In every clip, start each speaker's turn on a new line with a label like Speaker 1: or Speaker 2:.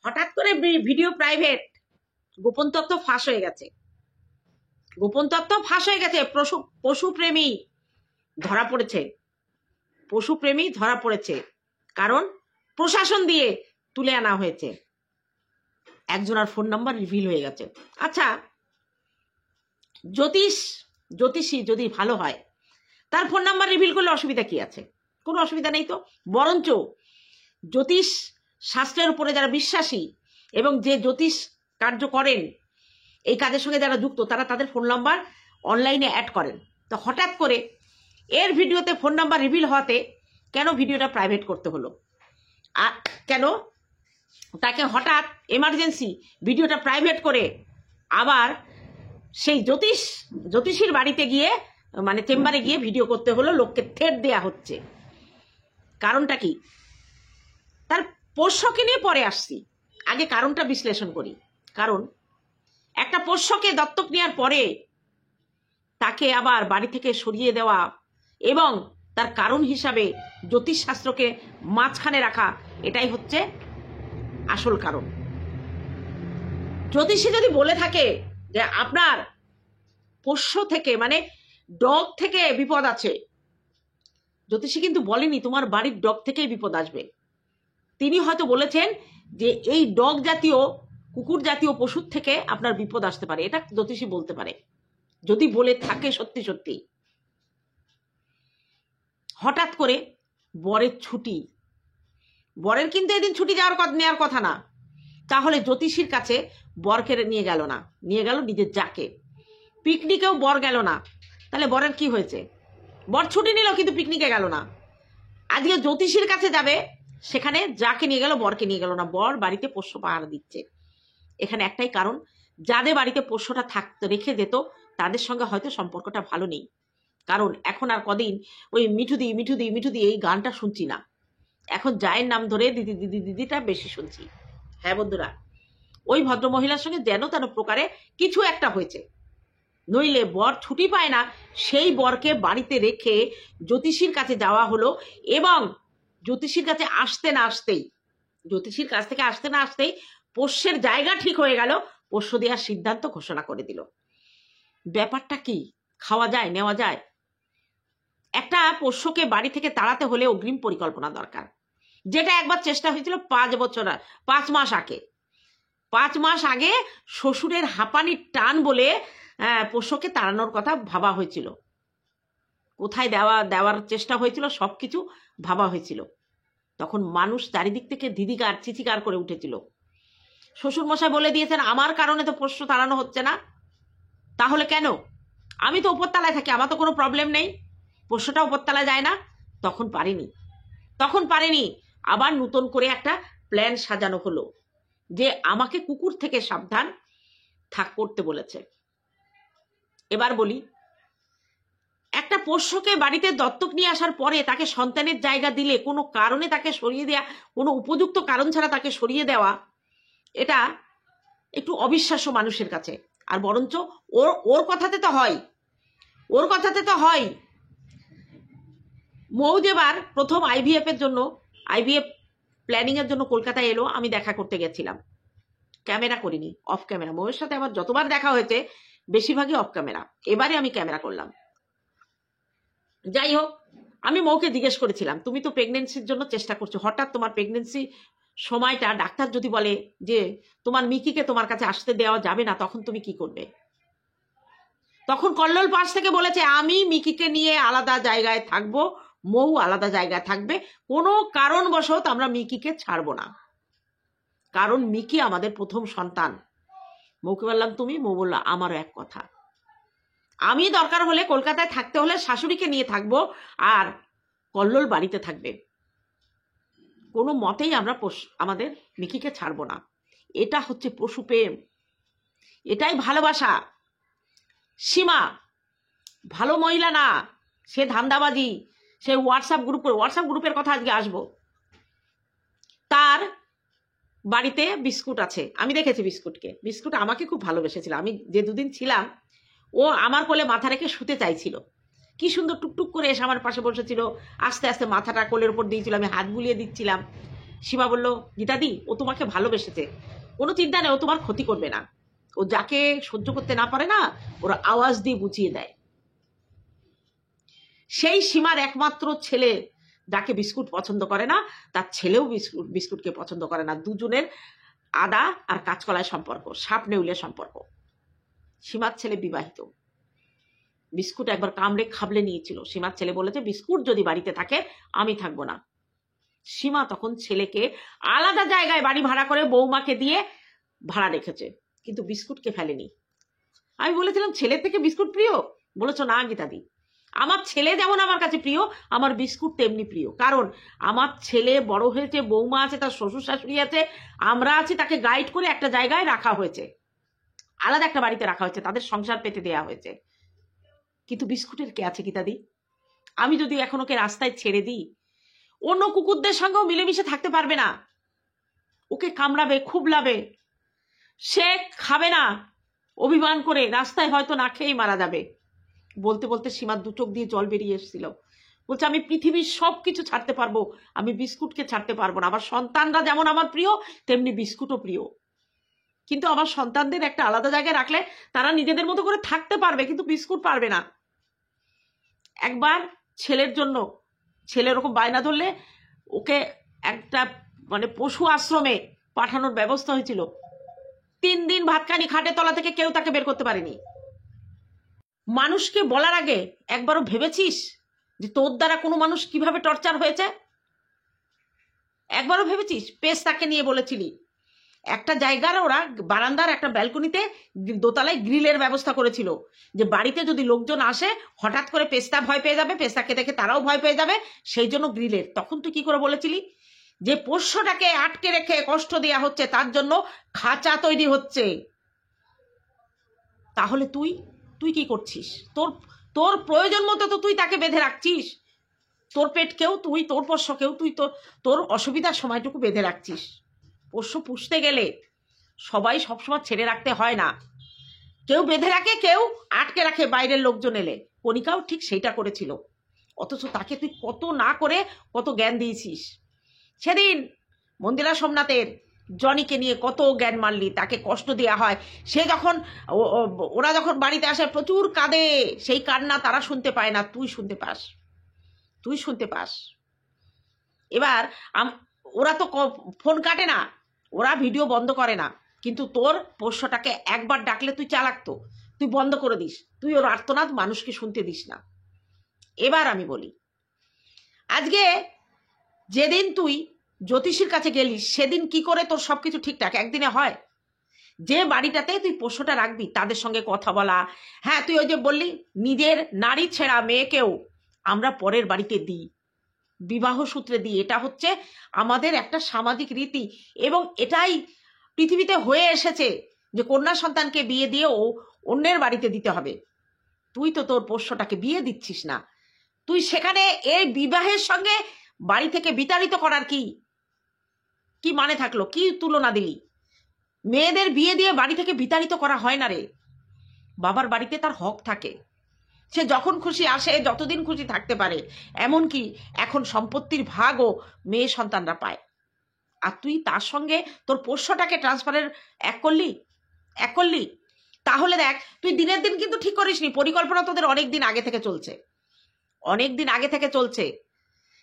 Speaker 1: হঠাৎ করে video private, গোপন তথ্য ফাঁস হয়ে গেছে। গোপন তথ্য ফাঁস হয়ে গেছে। পশুপ্রেমী ধরা পড়েছে, পশুপ্রেমী ধরা পড়েছে, কারণ প্রশাসন দিয়ে তুলে আনা হয়েছে। একজনের ফোন নাম্বার রিভিল হয়ে গেছে। আচ্ছা, জ্যোতিষী যদি ভালো হয়, তার ফোন নাম্বার রিভিল করলে অসুবিধা কি আছে? কোনো অসুবিধা নেই তো। বরঞ্চ জ্যোতিষ শাস্ত্রের উপরে যারা বিশ্বাসী এবং যে জ্যোতিষ কার্য করেন, এই কাজের সঙ্গে যারা যুক্ত, তারা তাদের ফোন নাম্বার অনলাইনে অ্যাড করেন। তো হঠাৎ করে এর ভিডিওতে ফোন নাম্বার রিভিল হওয়াতে কেন ভিডিওটা প্রাইভেট করতে হলো? আর কেন তাকে হঠাৎ এমার্জেন্সি ভিডিওটা প্রাইভেট করে আবার সেই জ্যোতিষীর বাড়িতে গিয়ে, মানে চেম্বারে গিয়ে ভিডিও করতে হলো? লোককে থ্রেট দেয়া হচ্ছে, কারণটা কি? তার পোষ্যকে নিয়ে পরে আসছি, আগে কারণটা বিশ্লেষণ করি। কারণ একটা পোষ্যকে দত্তক নেওয়ার পরে তাকে আবার বাড়ি থেকে সরিয়ে দেওয়া এবং তার কারণ হিসাবে জ্যোতিষশাস্ত্রকে মাঝখানে রাখা, এটাই হচ্ছে আসল কারণ। জ্যোতিষী যদি বলে থাকে যে আপনার পোষ্য থেকে, মানে ডগ থেকে বিপদ আছে, জ্যোতিষী কিন্তু বলেনি তোমার বাড়ির ডগ থেকেই বিপদ আসবে। তিনি হয়তো বলেছেন যে এই ডগ জাতীয়, কুকুর জাতীয় পশুর থেকে আপনার বিপদ আসতে পারে। এটা জ্যোতিষী বলতে পারে, যদি বলে থাকে সত্যি সত্যি। হঠাৎ করে বরের ছুটি, বরের কিন্তু এদিন ছুটি নেওয়ার কথা না, তাহলে জ্যোতিষীর কাছে বরকে নিয়ে গেল না, নিয়ে গেল নিজের যাকে। পিকনিকেও বর গেল না, তাহলে বরের কি হয়েছে? বর ছুটি নিল কিন্তু পিকনিকে গেল না। আজকে জ্যোতিষীর কাছে যাবে, সেখানে যাকে নিয়ে গেল, বরকে নিয়ে গেল না। বর বাড়িতে পোষ্য পাহারা দিচ্ছে। এখানে একটাই কারণ, যাদের বাড়িতে পোষ্যটা রেখে যেত তাদের সঙ্গে হয়তো সম্পর্কটা ভালো নেই। কারণ এখন আর কদিন ওই মিঠুদি মিঠুদি মিঠুদি এই গানটা শুনছি না, এখন জায়ের নাম ধরে দিদি দিদি দিদিটা বেশি শুনছি। হ্যাঁ বন্ধুরা, ওই ভদ্রমহিলার সঙ্গে যেন তেন প্রকারে কিছু একটা হয়েছে। নইলে বর ছুটি পায় না, সেই বরকে বাড়িতে রেখে জ্যোতিষীর কাছে যাওয়া হলো এবং জ্যোতিষীর কাছে জ্যোতিষীর কাছ থেকে আসতে না আসতেই পোষ্যের জায়গা ঠিক হয়ে গেল, পোষ্য দেওয়ার সিদ্ধান্ত ঘোষণা করে দিল। ব্যাপারটা কি? খাওয়া যায়, নেওয়া যায়? একটা পোষ্যকে বাড়ি থেকে তাড়াতে হলে অগ্রিম পরিকল্পনা দরকার, যেটা একবার চেষ্টা হয়েছিল 5 মাস আগে। 5 মাস আগে শ্বশুরের হাঁপানির টান বলে পোষ্যকে তাড়ানোর কথা ভাবা হয়েছিল। কোথায় দেওয়ার চেষ্টা হয়েছিল, সবকিছু ভাবা হয়েছিল। তখন মানুষ চারিদিক থেকে দিদিকার চিচিকার করে উঠেছিল। শ্বশুর মশাই বলে দিয়েছেন আমার কারণে তো পোষ্য তাড়ানো হচ্ছে না। তাহলে কেন? আমি তো উপরতলায় থাকি, আমার তো কোনো প্রবলেম নেই, পোষ্যটা উপরতলায় যায় না। তখন পারেনি। আবার নতুন করে একটা প্ল্যান সাজানো হলো যে আমাকে কুকুর থেকে সাবধান করতে বলেছে। এবার বলি, একটা পোষ্যকে বাড়িতে দত্তক নিয়ে আসার পরে তাকে সন্তানের জায়গা দিলে কোনো কারণে তাকে সরিয়ে দেওয়া, কোনো উপযুক্ত কারণ ছাড়া তাকে সরিয়ে দেওয়া, এটা একটু অবিশ্বাস্য মানুষের কাছে। আর বরঞ্চ ওর কথাতে তো হয়। মৌ যেবার প্রথম আইভিএফ প্ল্যানিং এর জন্য কলকাতায় এলো, আমি দেখা করতে গেছিলাম, ক্যামেরা করিনি, অফ ক্যামেরা। মৌয়ের সাথে আমার যতবার দেখা হয়েছে বেশিরভাগই অফ ক্যামেরা, এবারে আমি ক্যামেরা করলাম। যাই হোক, আমি মৌকে জিজ্ঞেস করেছিলাম তুমি তো প্রেগনেন্সির জন্য চেষ্টা করছো, হঠাৎ তোমার প্রেগনেন্সি সময়টা ডাক্তার যদি বলে যে তোমার মিকিকে তোমার কাছে আসতে দেওয়া যাবে না, তখন তুমি কি করবে? তখন কল্লোল পাশ থেকে বলেছে আমি মিকিকে নিয়ে আলাদা জায়গায় থাকবো, মৌ আলাদা জায়গায় থাকবে, কোনো কারণবশত আমরা মিকিকে ছাড়বো না, কারণ মিকি আমাদের প্রথম সন্তান। মৌকে বললাম তুমি? মৌ বলল আমারও এক কথা, আমি দরকার হলে কলকাতায় থাকতে হলে শাশুড়িকে নিয়ে থাকবো আর কল্লোল বাড়িতে থাকবে, কোনো মতেই আমরা আমাদের মিকিকে ছাড়বো না। এটা হচ্ছে পশুপ্রেম, এটাই ভালোবাসা। সীমা ভালো মহিলা না, সে ধান্দাবাজি, সে হোয়াটসঅ্যাপ গ্রুপের কথা আজকে আসবো। তার বাড়িতে বিস্কুট আছে, আমি দেখেছি বিস্কুট আমাকে খুব ভালোবেসেছিল। আমি যে দুদিন ছিলাম, ও আমার কোলে মাথা রেখে শুতে চাইছিল, কি সুন্দর টুকটুক করে এসে আমার পাশে বসেছিল, আস্তে আস্তে মাথাটা কোলের উপর দিয়েছিল, আমি হাত বুলিয়ে দিচ্ছিলাম। সীমা বলল, গীতাদি ও তোমাকে ভালোবেসেছে, কোনো চিন্তা নেই, ও তোমার ক্ষতি করবে না। ও যাকে সহ্য করতে না পারে না, ওরা আওয়াজ দিয়ে বুঝিয়ে দেয়। সেই সীমার একমাত্র ছেলে যাকে বিস্কুট পছন্দ করে না, তার ছেলেও বিস্কুটকে পছন্দ করে না। দুজনের আদা আর কাঁচকলায় সম্পর্ক, সাপ নেউলের সম্পর্ক। সীমার ছেলে বিবাহিত, বিস্কুট একবার কামড়ে খাবলে নিয়েছিল। সীমার ছেলে বলেছে, বিস্কুট যদি বাড়িতে থাকে আমি থাকবো না। সীমা তখন ছেলেকে আলাদা জায়গায় বাড়ি ভাড়া করে বৌমাকে দিয়ে ভাড়া রেখেছে, কিন্তু বিস্কুটকে ফেলেনি। আমি বলেছিলাম, ছেলের থেকে বিস্কুট প্রিয়? বলেছ না গীতাদি, আমার ছেলে যেমন আমার কাছে প্রিয়, আমার বিস্কুট তেমনি প্রিয়। কারণ আমার ছেলে বড় হয়েছে, বৌমা আছে, তার শ্বশুর শাশুড়ি আছে, আমরা আছি, তাকে গাইড করে একটা জায়গায় রাখা হয়েছে, আলাদা একটা বাড়িতে রাখা হয়েছে, তাদের সংসার পেতে দেয়া হয়েছে। কিন্তু বিস্কুটের কে আছে গীতাদি? আমি যদি এখন ওকে রাস্তায় ছেড়ে দিই, অন্য কুকুরদের সঙ্গেও মিলেমিশে থাকতে পারবে না, ওকে কামড়াবে, খুবলাবে, সে খাবে না, অভিমান করে রাস্তায় হয়তো না খেয়েই মারা যাবে। বলতে বলতে সীমার দু চোখ দিয়ে জল বেরিয়ে এসেছিল। বলছে, আমি পৃথিবীর সবকিছু ছাড়তে পারবো, আমি বিস্কুটকে ছাড়তে পারবো না। আমার সন্তানরা যেমন আমার প্রিয়, তেমনি বিস্কুটও প্রিয়। কিন্তু আমার সন্তানদের একটা আলাদা জায়গায় রাখলে তারা নিজেদের মতো করে থাকতে পারবে, কিন্তু বিস্কুট পারবে না। একবার ছেলের জন্য, ছেলে এরকম বায়না ধরলে ওকে একটা পশু আশ্রমে পাঠানোর ব্যবস্থা হয়েছিল। 3 দিন ভাতখানি খাটে তলা থেকে কেউ তাকে বের করতে পারেনি। মানুষকে বলার আগে একবারও ভেবেছিস যে তোর দ্বারা কোনো মানুষ কিভাবে টর্চার হয়েছে? একবারও ভেবেছিস? পেস্তাকে নিয়ে বলেছিলি, একটা জায়গার ওরা বারান্দার একটা ব্যালকনিতে দোতলায় গ্রিলের ব্যবস্থা করেছিল, যে বাড়িতে যদি লোকজন আসে হঠাৎ করে পেস্তা ভয় পেয়ে যাবে, পেস্তাকে দেখে তারাও ভয় পেয়ে যাবে, সেই জন্য গ্রিলের। তখন তুই কি করে বলেছিলি যে পোষ্যটাকে আটকে রেখে কষ্ট দেওয়া হচ্ছে, তার জন্য খাঁচা তৈরি হচ্ছে। তাহলে তুই তুই কি করছিস? তোর প্রয়োজন মতো তো তুই তাকে বেঁধে রাখছিস, তোর পেটকেও তুই, তোর পোষ্যকেও তুই তোর অসুবিধার সময়টুকু বেঁধে রাখছিস। পোষ্য পুষতে গেলে সবাই সবসময় ছেড়ে রাখতে হয় না, কেউ বেঁধে রাখে, কেউ আটকে রাখে বাইরের লোকজন এলে। কণিকাও ঠিক সেইটা করেছিল, অথচ তাকে তুই কত না করে কত জ্ঞান দিয়েছিস। সেদিন মন্দিরা সোমনাথের জনিকে নিয়ে কত জ্ঞান মারলি, তাকে কষ্ট দেওয়া হয়, সে যখন ওরা যখন বাড়িতে আসে প্রচুর কাঁদে, সেই কান্না তারা শুনতে পায় না, তুই শুনতে পাস, তুই শুনতে পাস। এবার ওরা তো ফোন কাটে না, ওরা ভিডিও বন্ধ করে না, কিন্তু তোর পোষ্যটাকে একবার ডাকলে তুই চালাকতো, তুই বন্ধ করে দিস, তুই ওর আর্তনাদ মানুষকে শুনতে দিস না। এবার আমি বলি, আজকে যেদিন তুই জ্যোতিষীর কাছে গেলিস, সেদিন কি করে তোর সবকিছু ঠিকঠাক একদিনে হয়? যে বাড়িটাতে তুই পোষ্যটা রাখবি তাদের সঙ্গে কথা বলা, হ্যাঁ তুই ওই যে বললি নিজের নারী ছেঁড়া মেয়েকেও আমরা পরের বাড়িতে দিই, বিবাহ সূত্রে দিই, এটা হচ্ছে আমাদের একটা সামাজিক রীতি, এবং এটাই পৃথিবীতে হয়ে এসেছে যে কন্যা সন্তানকে বিয়ে দিয়েও অন্যের বাড়িতে দিতে হবে। তুই তো তোর পোষ্যটাকে বিয়ে দিচ্ছিস না, তুই সেখানে এই বিবাহের সঙ্গে বাড়ি থেকে বিতাড়িত করার কি মানে থাকলো? কি তুলনা দিলি? মেয়েদের বিয়ে দিয়ে বাড়ি থেকে বিতাড়িত করা হয় না রে, বাবার বাড়িতে তার হক থাকে, সে যখন খুশি আসে, যতদিন খুশি থাকতে পারে, এমনকি এখন সম্পত্তির ভাগও মেয়ে সন্তানরা পায়। আর তুই তার সঙ্গে তোর পোষ্যটাকে ট্রান্সফারের এক করলি। তাহলে দেখ, তুই দিনের দিন কিন্তু ঠিক করিসনি, পরিকল্পনা তোদের অনেক দিন আগে থেকে চলছে,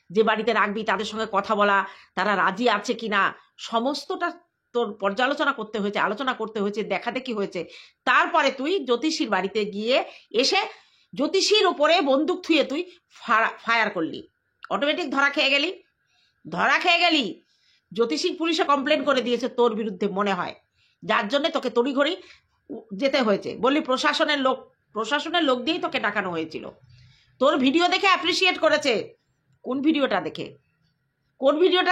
Speaker 1: যে বাড়িতে রাখবি তাদের সঙ্গে কথা বলা, তারা রাজি আছে কিনা, সমস্তটা তোর পর্যালোচনা করতে হয়েছে, আলোচনা করতে হয়েছে, দেখা দেখি হয়েছে। তারপরে তুই জ্যোতিষীর বাড়িতে গিয়ে এসে জ্যোতিষীর উপরে বন্দুক থুয়ে তুই ফায়ার করলি, অটোমেটিক ধরা খেয়ে গেলি। জ্যোতিষী পুলিশে কমপ্লেন করে দিয়েছে তোর বিরুদ্ধে মনে হয়, যার জন্য তোকে তড়িঘড়ি যেতে হয়েছে। বললি প্রশাসনের লোক দিয়েই তোকে ডাকানো হয়েছিল। তোর ভিডিও দেখে অ্যাপ্রিসিয়েট করেছে। কোন ভিডিওটা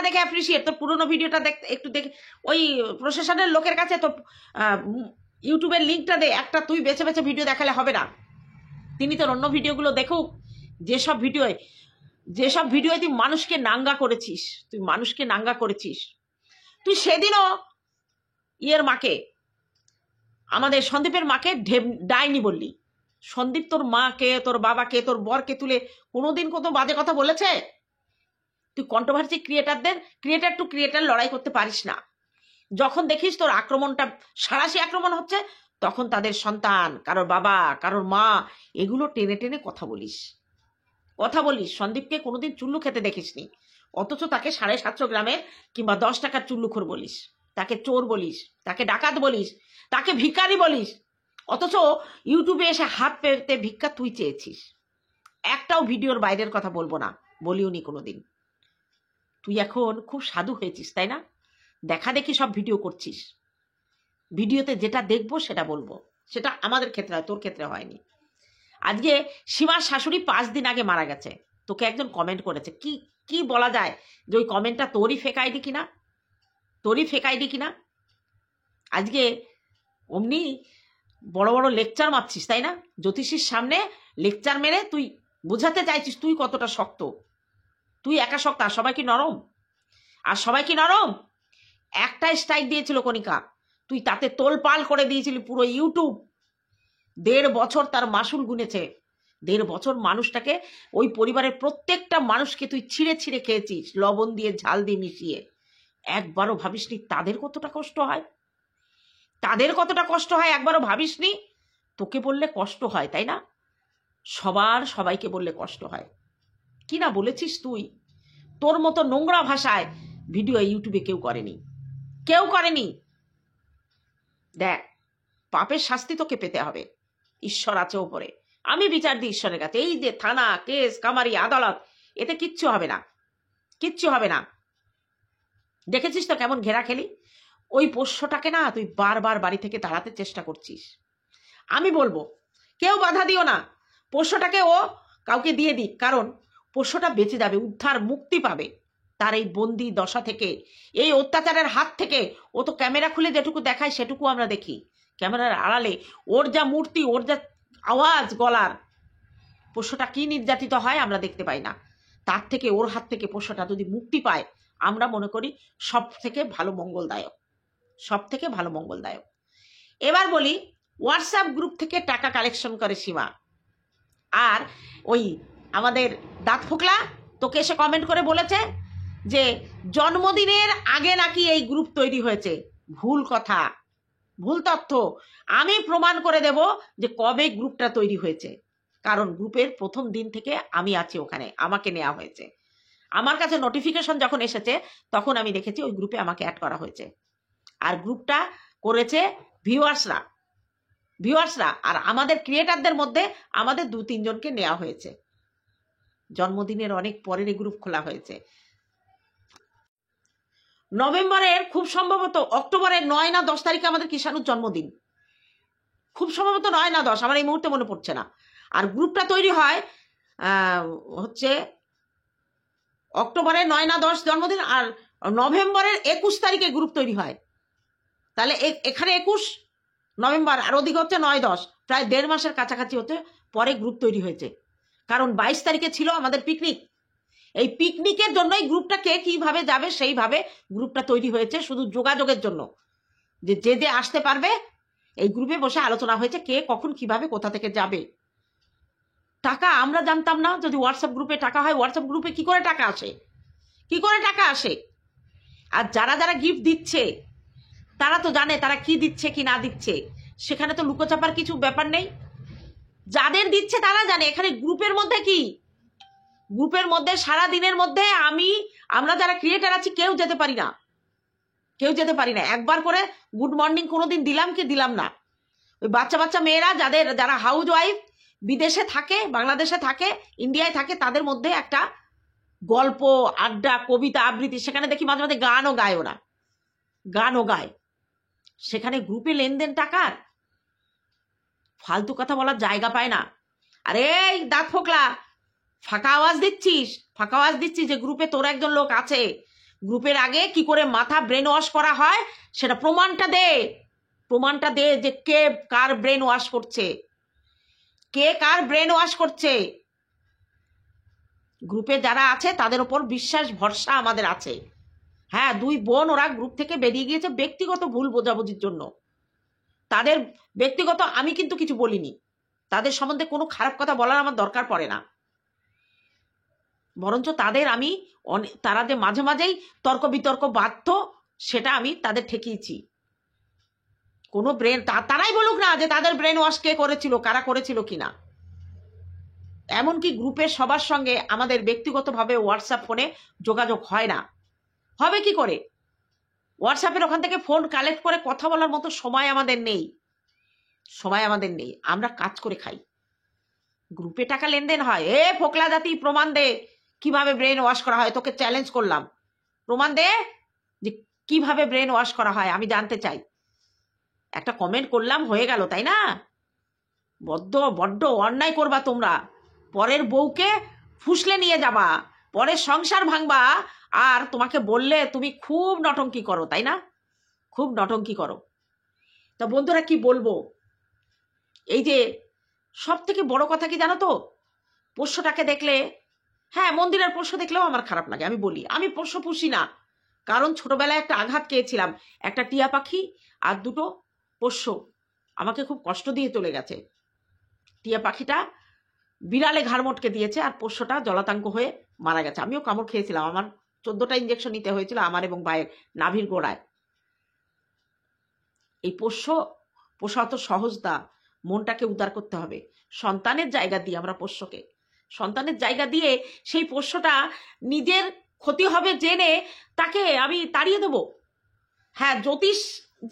Speaker 1: দেখে অ্যাপ্রিসিয়েট? তোর পুরোনো ভিডিওটা একটু দেখে, ওই প্রশাসনের লোকের কাছে তো ইউটিউবের লিঙ্কটা দে, একটা তুই বেছে বেছে ভিডিও দেখালে হবে না। তিনি তোর অন্য ভিডিওগুলো দেখুক, যেসব ভিডিও তুই মানুষকে নাঙ্গা করেছিস। তুই সেদিনও ইয়ের মাকে, আমাদের সন্দীপের মাকে ডাইনি বললি। সন্দীপ তোর মাকে, তোর বাবাকে, তোর বরকে তুলে কোনোদিন কত বাজে কথা বলেছে? তুই কন্ট্রোভার্সি ক্রিয়েটার টু ক্রিয়েটার লড়াই করতে পারিস না। যখন দেখিস তোর আক্রমণটা সাঁড়াশি আক্রমণ হচ্ছে, তখন তাদের সন্তান, কারোর বাবা, কারোর মা, এগুলো টেনে টেনে কথা বলিস। সন্দীপকে কোনোদিন চুল্লু খেতে দেখিসনি, অথচ তাকে 750 গ্রামের কিংবা 10 টাকার চুল্লুখোর বলিস, তাকে চোর বলিস, তাকে ডাকাত বলিস, তাকে ভিখারি বলিস। অথচ ইউটিউবে এসে হাত পেতে ভিক্ষা তুই চেয়েছিস। একটাও ভিডিওর বাইরের কথা বলবো না, বলিওনি কোনোদিন। তুই এখন খুব সাধু হয়েছিস, তাই না? দেখা দেখি সব ভিডিও করছিস, ভিডিওতে যেটা দেখবো সেটা বলবো। সেটা আমাদের ক্ষেত্রে হয়, তোর ক্ষেত্রে হয়নি। আজকে সীমার শাশুড়ি 5 দিন আগে মারা গেছে, তোকে একজন কমেন্ট করেছে, কি কি বলা যায় যে ওই কমেন্টটা তোরই ফেক আইডি কিনা? আজকে অমনি বড় বড় লেকচার মারছিস, তাই না? জ্যোতিষীর সামনে লেকচার মেরে তুই বোঝাতে চাইছিস তুই কতটা শক্ত। তুই একা শক্ত, আর সবাই কি নরম? একটা স্ট্রাইক দিয়েছিল কণিকা, তুই তাতে তোলপাল করে দিয়েছিলি পুরো ইউটিউব। 1.5 বছর তার মাসুল গুনেছে। 1.5 বছর মানুষটাকে, ওই পরিবারের প্রত্যেকটা মানুষকে তুই ছিঁড়ে ছিঁড়ে খেয়েছিস, লবণ দিয়ে ঝাল দিয়ে মিশিয়ে। একবারও ভাবিসনি তাদের কতটা কষ্ট হয়? একবারও ভাবিসনি? তোকে বললে কষ্ট হয়, তাই না? সবাইকে বললে কষ্ট হয়। কি না বলেছিস তুই? তোর মতো নোংরা ভাষায় ভিডিও ইউটিউবে কেউ করেনি। দেখ, পাপের শাস্তি তোকে পেতে হবে, ঈশ্বর আছে ওপরে। আমি বিচার দিই ঈশ্বরের কাছে। এই যে থানা, কেস, কামারি, আদালত, এতে কিচ্ছু হবে না। দেখেছিস তো কেমন ঘেরা খেলি? ওই পোষ্যটাকে না তুই বারবার বাড়ি থেকে তাড়াতে চেষ্টা করছিস। আমি বলবো কেউ বাধা দিও না, পোষ্যটাকে ও কাউকে দিয়ে দিক, কারণ পোষ্যটা বেঁচে যাবে, উদ্ধার, মুক্তি পাবে তার এই বন্দি দশা থেকে, এই অত্যাচারের হাত থেকে। ও তো ক্যামেরা খুলে যেটুকু দেখায় সেটুকু আমরা দেখি, ক্যামেরার আড়ালে ওর যা মূর্তি, ওর যা আওয়াজ গলার, পোষ্যটা কি নির্যাতিত হয় আমরা দেখতে পাই না। তার থেকে, ওর হাত থেকে পোষ্যটা যদি মুক্তি পায়, আমরা মনে করি সব থেকে ভালো মঙ্গলদায়ক। এবার বলি, হোয়াটসঅ্যাপ গ্রুপ থেকে টাকা কালেকশন করে সীমা, আর ওই আমাদের দাঁত ফোকলা তোকে এসে কমেন্ট করে বলেছে যে জন্মদিনের আগে নাকি এই গ্রুপ তৈরি হয়েছে। ভুল কথা, ভুল তথ্য। আমি প্রমাণ করে দেব যে কবে গ্রুপটা তৈরি হয়েছে, কারণ গ্রুপের প্রথম দিন থেকে আমি আছি ওখানে, আমাকে নেওয়া হয়েছে। আমার কাছে নোটিফিকেশন যখন এসেছে তখন আমি দেখেছি ওই গ্রুপে আমাকে অ্যাড করা হয়েছে। আর গ্রুপটা করেছে ভিউয়ার্সরা, আর আমাদের ক্রিয়েটারদের মধ্যে আমাদের 2-3 জনকে নেওয়া হয়েছে। জন্মদিনের অনেক পরের এই গ্রুপ খোলা হয়েছে। নভেম্বরের খুব সম্ভবত অক্টোবরের 9 না 10 তারিখে আমাদের কিষাণুর জন্মদিন, খুব সম্ভবত 9 না 10, আমার এই মুহূর্তে মনে পড়ছে না। আর গ্রুপটা তৈরি হয় হচ্ছে অক্টোবরের 9 না 10 জন্মদিন, আর নভেম্বরের 21 তারিখে গ্রুপ তৈরি হয়। তাহলে এখানে 21 নভেম্বর, আর ওদিকে হচ্ছে 9-10, প্রায় 1.5 মাসের কাছাকাছি হতে পরে গ্রুপ তৈরি হয়েছে। কারণ 22 তারিখে ছিল আমাদের পিকনিক, এই পিকনিকের জন্যই গ্রুপটা কে কিভাবে যাবে সেইভাবে গ্রুপটা তৈরি হয়েছে, শুধু যোগাযোগের জন্য, যে আসতে পারবে এই গ্রুপে বসে আলোচনা হয়েছে কে কখন কিভাবে কোথা থেকে যাবে। টাকা আমরা জানতাম না, যদি হোয়াটসঅ্যাপ গ্রুপে টাকা হয়, হোয়াটসঅ্যাপ গ্রুপে কি করে টাকা আসে? আর যারা গিফট দিচ্ছে তারা তো জানে তারা কি দিচ্ছে কি না দিচ্ছে, সেখানে তো লুকোচাপার কিছু ব্যাপার নেই। যাদের দিচ্ছে তারা জানে। এখানে গ্রুপের মধ্যে সারা দিনের মধ্যে আমরা যারা ক্রিয়েটার আছি কেউ যেতে পারি না। একবার করে গুড মর্নিং কোনোদিন দিলাম না। ওই বাচ্চা মেয়েরা যারা হাউস ওয়াইফ, বিদেশে থাকে, বাংলাদেশে থাকে, ইন্ডিয়ায় থাকে, তাদের মধ্যে একটা গল্প, আড্ডা, কবিতা আবৃত্তি, সেখানে দেখি মাঝে মাঝে গানও গায়। সেখানে গ্রুপে লেনদেন টাকার, ফালতু কথা বলার জায়গা পায় না। আরে দাঁত ফোকলা, ফাঁকা আওয়াজ দিচ্ছিস যে গ্রুপে তোর একজন লোক আছে। গ্রুপের আগে কি করে মাথা ব্রেন ওয়াশ করা হয় সেটা প্রমাণটা দে যে কে কার ব্রেন ওয়াশ করছে। গ্রুপে যারা আছে তাদের উপর বিশ্বাস ভরসা আমাদের আছে। হ্যাঁ, 2 বোন ওরা গ্রুপ থেকে বেরিয়ে গিয়েছে ব্যক্তিগত ভুল বোঝাবুঝির জন্য। তাদের ব্যক্তিগত আমি কিন্তু কিছু বলিনি, তাদের সম্বন্ধে কোনো খারাপ কথা বলার আমার দরকার পড়ে না। বরঞ্চ তাদের আমি তারা যে মাঝে মাঝেই তর্ক বিতর্ক বাধ্য, সেটা আমি তাদের ঠেকিয়েছি। কোনো ব্রেন, তারাই বলুক না যে তাদের ব্রেন ওয়াশ কে করেছিল, কারা করেছিল কিনা। এমনকি গ্রুপের সবার সঙ্গে আমাদের ব্যক্তিগতভাবে হোয়াটসঅ্যাপ ফোনে যোগাযোগ হয় না, হবে কি করে? হোয়াটসঅ্যাপের ওখান থেকে ফোন কালেক্ট করে কথা বলার মতো সময় আমাদের নেই, আমরা কাজ করে খাই। গ্রুপে টাকা লেনদেন হয়, ফোকলা জাতি প্রমাণ দে কিভাবে ব্রেন ওয়াশ করা হয়, তোকে চ্যালেঞ্জ করলাম, প্রমাণ দে যে কিভাবে ব্রেন ওয়াশ করা হয়, আমি জানতে চাই। একটা কমেন্ট করলাম, হয়ে গেল, তাই না? বড্ড অন্যায় করবা তোমরা, পরের বউকে ফুসলে নিয়ে যাবা, পরের সংসার ভাঙবা, আর তোমাকে বললে তুমি খুব নটঙ্কি করো, তাই না? খুব নটঙ্কি করো। তা বন্ধুরা কি বলবো, এই যে সব থেকে বড় কথা কি জানো তো, পোষ্যটাকে দেখলে, হ্যাঁ মন্দিরের পোষ্য দেখলেও আমার খারাপ লাগে, আমি বলি আমি পোষ্য পুষি না, কারণ ছোটবেলায় একটা আঘাত খেয়েছিলাম, একটা টিয়া পাখি আর দুটো পোষ্য আমাকে খুব কষ্ট দিয়ে চলে গেছে। টিয়া পাখিটা বিড়ালে ঘাড় মটকে দিয়েছে, আর পোষ্যটা জলাতঙ্ক হয়ে মারা গেছে। আমিও কামড় খেয়েছিলাম, আমার 14টা ইঞ্জেকশন নিতে হয়েছিল, আমার এবং ভাইয়ের নাভির গোড়ায়। এই পোষা অত সহজ না, মনটাকে উদ্ধার করতে হবে। সন্তানের জায়গা দিয়ে আমরা পোষ্যকে, সন্তানের জায়গা দিয়ে সেই পোষ্যটা নিজের ক্ষতি হবে জেনে তাকে আমি তাড়িয়ে দেব। হ্যাঁ, জ্যোতিষ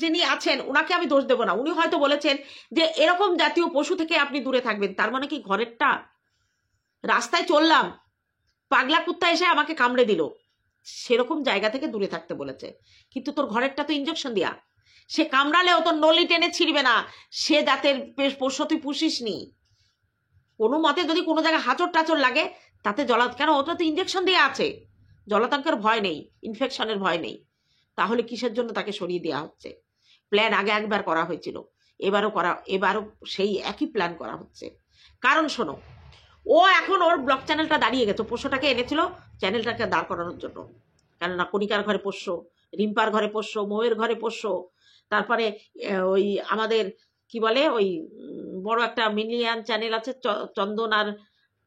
Speaker 1: যিনি আছেন ওনাকে আমি দোষ দেব না, উনি হয়তো বলেছেন যে এরকম জাতীয় পশু থেকে আপনি দূরে থাকবেন, তার মানে কি ঘরেরটা? রাস্তায় চললাম, পাগলা কুত্তা এসে আমাকে কামড়ে দিল, সেরকম জায়গা থেকে দূরে থাকতে বলেছে, কিন্তু তোর ঘরেরটা তো ইঞ্জেকশন দেয়া, সে কামড়ালেও তোর নলি টেনে ছিঁড়বে না, সে জাতের পোষ্য তুই পুষিস নি। কোনো মতে যদি কোনো জায়গায় হাঁচড় টাচড় লাগে তাতে কেন, ওটা তো ইঞ্জেকশন দেওয়া আছে, জলাতঙ্কের ভয় নেই, ইনফেকশনের ভয় নেই, তাহলে কিসের জন্য তাকে সরিয়ে দেওয়া হচ্ছে? প্ল্যান আগে একবার করা হয়েছিল, এবারও সেই একই প্ল্যান করা হচ্ছে। কারণ শোনো, ও এখন ওর ব্লগ চ্যানেলটা দাঁড়িয়ে গেছে, পোষ্যটাকে এনেছিল চ্যানেলটাকে দাঁড় করানোর জন্য, কেননা কণিকার ঘরে পোষ্য, রিম্পার ঘরে পোষ্য, মৌয়ের ঘরে পোষ্য, তারপরে ওই আমাদের কি বলে ওই বড় একটা মিলিয়ান চ্যানেল আছে চন্দন আর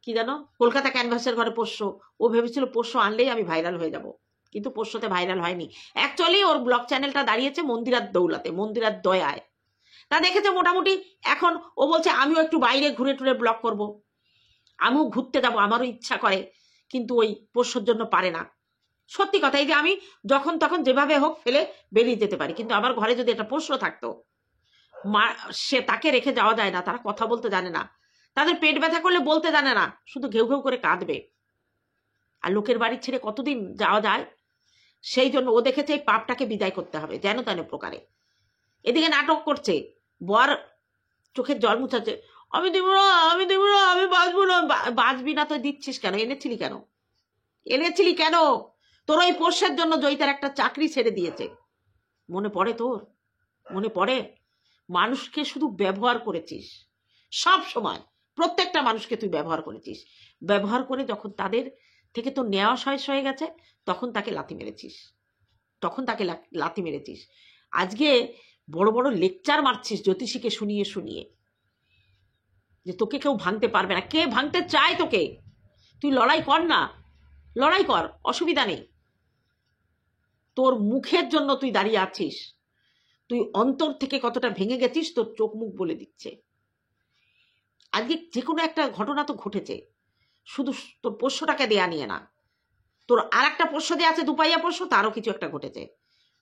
Speaker 1: কি জানো, কলকাতা ক্যানভাসের ঘরে পোষ্য। ও ভেবেছিল পোষ্য আনলেই আমি ভাইরাল হয়ে যাব, কিন্তু পোষ্যতে ভাইরাল হয়নি। অ্যাকচুয়ালি ওর ব্লগ চ্যানেলটা দাঁড়িয়েছে মন্দিরার দৌলতে, মন্দিরার দয়ায়। তা দেখেছে মোটামুটি, এখন ও বলছে আমিও একটু বাইরে ঘুরে টুরে ব্লগ করব, আমিও ঘুরতে যাবো, আমারও ইচ্ছা করে, কিন্তু ওই পোষ্যর জন্য পারে না। সত্যি কথা, এই যে আমি যখন তখন যেভাবে হোক ফেলে বেরিয়ে যেতে পারি, কিন্তু আমার ঘরে যদি একটা পোষ্য থাকতো, সে তাকে রেখে যাওয়া যায় না, তারা কথা বলতে জানে না, তাদের পেট ব্যথা করলে বলতে জানে না, শুধু ঘেউ ঘেউ করে কাঁদবে, আর লোকের বাড়ি ছেড়ে কতদিন যাওয়া যায়? সেই জন্য ও দেখেছে এই পাপটাকে বিদায় করতে হবে যেন তেন প্রকারে। এদিকে নাটক করছে, বর চোখের জল মুছাচ্ছে, আমি দেবো না, আমি বাঁচবো না। বাঁচবি না তো দিচ্ছিস কেন? এনেছিলি কেন? তোর ওই পোষ্যের জন্য জয়িতার একটা চাকরি ছেড়ে দিয়েছে, মনে পড়ে তোর? মনে পড়ে? মানুষকে শুধু ব্যবহার করেছিস, সব সময় প্রত্যেকটা মানুষকে তুই ব্যবহার করেছিস, ব্যবহার করে যখন তাদের থেকে তো নেওয়া শেষ হয়ে গেছে, তখন তাকে লাথি মেরেছিস। আজকে বড় বড় লেকচার মারছিস জ্যোতিষীকে শুনিয়ে যে তোকে কেউ ভাঙতে পারবে না। কে ভাঙতে চায় তোকে? তুই লড়াই কর না, লড়াই কর, অসুবিধা নেই। তোর মুখের জন্য তুই দাঁড়িয়ে আছিস, তুই অন্তর থেকে কতটা ভেঙে গেছিস তোর চোখ মুখ বলে দিচ্ছে। আজকে যে কোনো একটা ঘটনা তো ঘটেছে, শুধু তোর পোষ্যটাকে দেয়া নিয়ে না, তোর আর একটা পোষ্য দেয়া আছে, দুপাইয়া পোষ্য, তারও কিছু একটা ঘটেছে।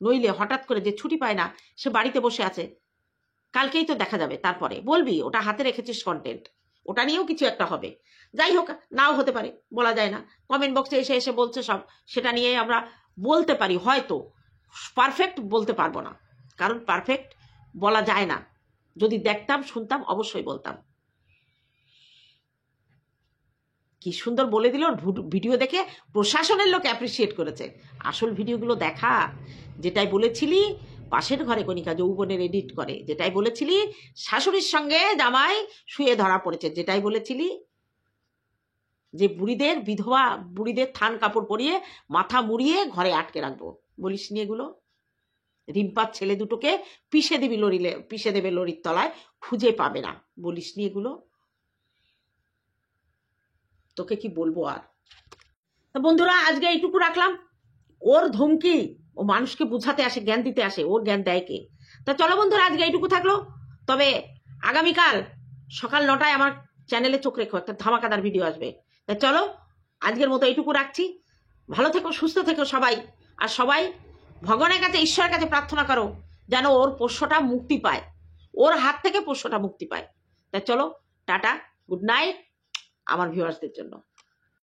Speaker 1: নইলে হঠাৎ করে যে ছুটি পায় না, সে বাড়িতে বসে আছে, কালকেই তো দেখা যাবে, তারপরে বলবি ওটা হাতে রেখেছিস কন্টেন্ট, ওটা নিয়েও কিছু একটা হবে। যাই হোক, নাও হতে পারে, বলা যায় না। কমেন্ট বক্সে এসে বলছে সব, সেটা নিয়ে আমরা বলতে পারি, হয়তো পারফেক্ট বলতে পারবো না, কারণ পারফেক্ট বলা যায় না। যদি দেখতাম শুনতাম অবশ্যই বলতাম। কি সুন্দর বলে দিল, ভিডিও দেখে প্রশাসনের লোক অ্যাপ্রিসিয়েট করেছে। আসল ভিডিওগুলো দেখা, যেটাই বলেছিলি পাশের ঘরে কণিকা যৌবনের এডিট করে, যেটাই বলেছিলি শাশুড়ির সঙ্গে জামাই শুয়ে ধরা পড়েছে, যেটাই বলেছিলি যে বিধবা বুড়িদের থান কাপড় পরিয়ে মাথা মুড়িয়ে ঘরে আটকে রাখবো, বলিস নি এগুলো? রিম্পার ছেলে দুটোকে পিষে দেবে লরির তলায়, খুঁজে পাবে না, বলিস নি এগুলো? তোকে কি বলবো আর। তো বন্ধুরা আজকে এইটুকু রাখলাম। ওর ধমকি, ও মানুষকে বুঝাতে আসে, জ্ঞান দিতে আসে, ওর জ্ঞান দেয় কে? তা চলো বন্ধুরা আজকে এইটুকু থাকলো। তবে আগামীকাল সকাল 9টায় আমার চ্যানেলে চোখ রেখো, একটা ধামাকাদার ভিডিও আসবে। তা চলো আজকের মতো এইটুকু রাখছি। ভালো থেকো, সুস্থ থেকো সবাই। আর সবাই ভগবানের কাছে, ঈশ্বরের কাছে প্রার্থনা করো যেন ওর পোষ্যটা মুক্তি পায়, ওর হাত থেকে পোষ্যটা মুক্তি পায়। তা চলো টাটা, গুড নাইট আমার ভিউয়ার্সদের জন্য।